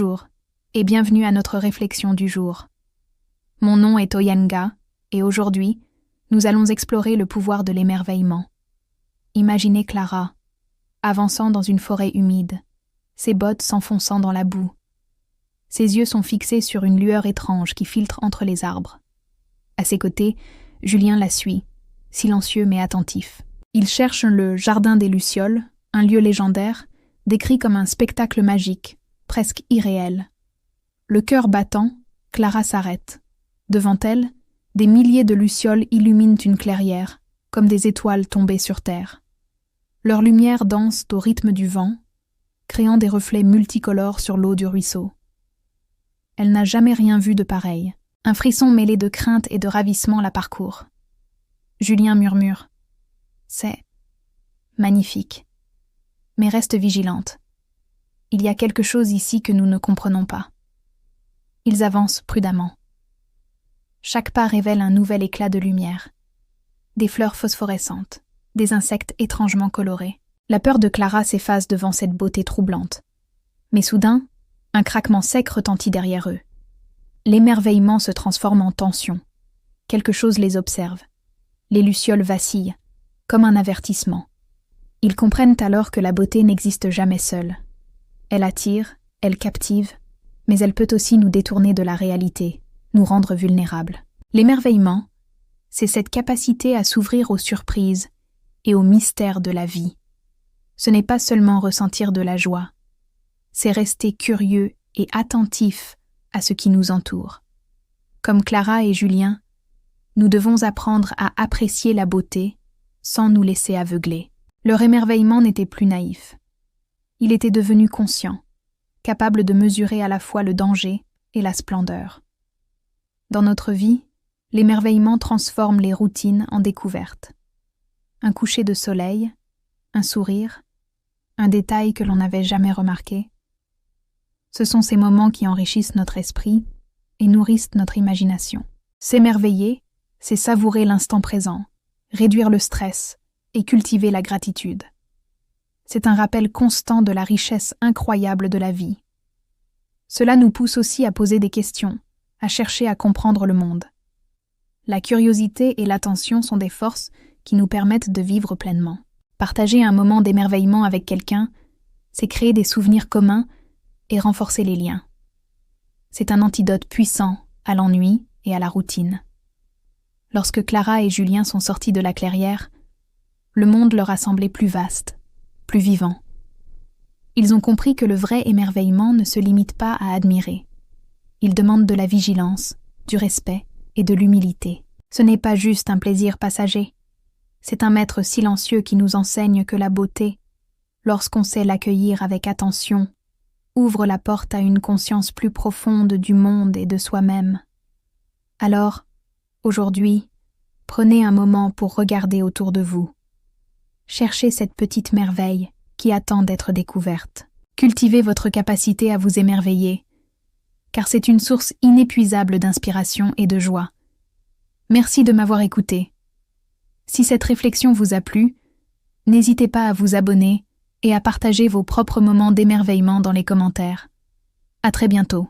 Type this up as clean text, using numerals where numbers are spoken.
Bonjour, et bienvenue à notre réflexion du jour. Mon nom est Oyanga, et aujourd'hui, nous allons explorer le pouvoir de l'émerveillement. Imaginez Clara, avançant dans une forêt humide, ses bottes s'enfonçant dans la boue. Ses yeux sont fixés sur une lueur étrange qui filtre entre les arbres. À ses côtés, Julien la suit, silencieux mais attentif. Il cherche le jardin des Lucioles, un lieu légendaire, décrit comme un spectacle magique, presque irréel. Le cœur battant, Clara s'arrête. Devant elle, des milliers de lucioles illuminent une clairière, comme des étoiles tombées sur terre. Leurs lumières dansent au rythme du vent, créant des reflets multicolores sur l'eau du ruisseau. Elle n'a jamais rien vu de pareil. Un frisson mêlé de crainte et de ravissement la parcourt. Julien murmure « C'est magnifique. Mais reste vigilante. Il y a quelque chose ici que nous ne comprenons pas. » Ils avancent prudemment. Chaque pas révèle un nouvel éclat de lumière. Des fleurs phosphorescentes, des insectes étrangement colorés. La peur de Clara s'efface devant cette beauté troublante. Mais soudain, un craquement sec retentit derrière eux. L'émerveillement se transforme en tension. Quelque chose les observe. Les lucioles vacillent, comme un avertissement. Ils comprennent alors que la beauté n'existe jamais seule. Elle attire, elle captive, mais elle peut aussi nous détourner de la réalité, nous rendre vulnérables. L'émerveillement, c'est cette capacité à s'ouvrir aux surprises et aux mystères de la vie. Ce n'est pas seulement ressentir de la joie, c'est rester curieux et attentif à ce qui nous entoure. Comme Clara et Julien, nous devons apprendre à apprécier la beauté sans nous laisser aveugler. Leur émerveillement n'était plus naïf. Il était devenu conscient, capable de mesurer à la fois le danger et la splendeur. Dans notre vie, l'émerveillement transforme les routines en découvertes. Un coucher de soleil, un sourire, un détail que l'on n'avait jamais remarqué. Ce sont ces moments qui enrichissent notre esprit et nourrissent notre imagination. S'émerveiller, c'est savourer l'instant présent, réduire le stress et cultiver la gratitude. C'est un rappel constant de la richesse incroyable de la vie. Cela nous pousse aussi à poser des questions, à chercher à comprendre le monde. La curiosité et l'attention sont des forces qui nous permettent de vivre pleinement. Partager un moment d'émerveillement avec quelqu'un, c'est créer des souvenirs communs et renforcer les liens. C'est un antidote puissant à l'ennui et à la routine. Lorsque Clara et Julien sont sortis de la clairière, le monde leur a semblé plus vaste, plus vivant. Ils ont compris que le vrai émerveillement ne se limite pas à admirer. Il demande de la vigilance, du respect et de l'humilité. Ce n'est pas juste un plaisir passager. C'est un maître silencieux qui nous enseigne que la beauté, lorsqu'on sait l'accueillir avec attention, ouvre la porte à une conscience plus profonde du monde et de soi-même. Alors, aujourd'hui, prenez un moment pour regarder autour de vous. Cherchez cette petite merveille qui attend d'être découverte. Cultivez votre capacité à vous émerveiller, car c'est une source inépuisable d'inspiration et de joie. Merci de m'avoir écouté. Si cette réflexion vous a plu, n'hésitez pas à vous abonner et à partager vos propres moments d'émerveillement dans les commentaires. À très bientôt.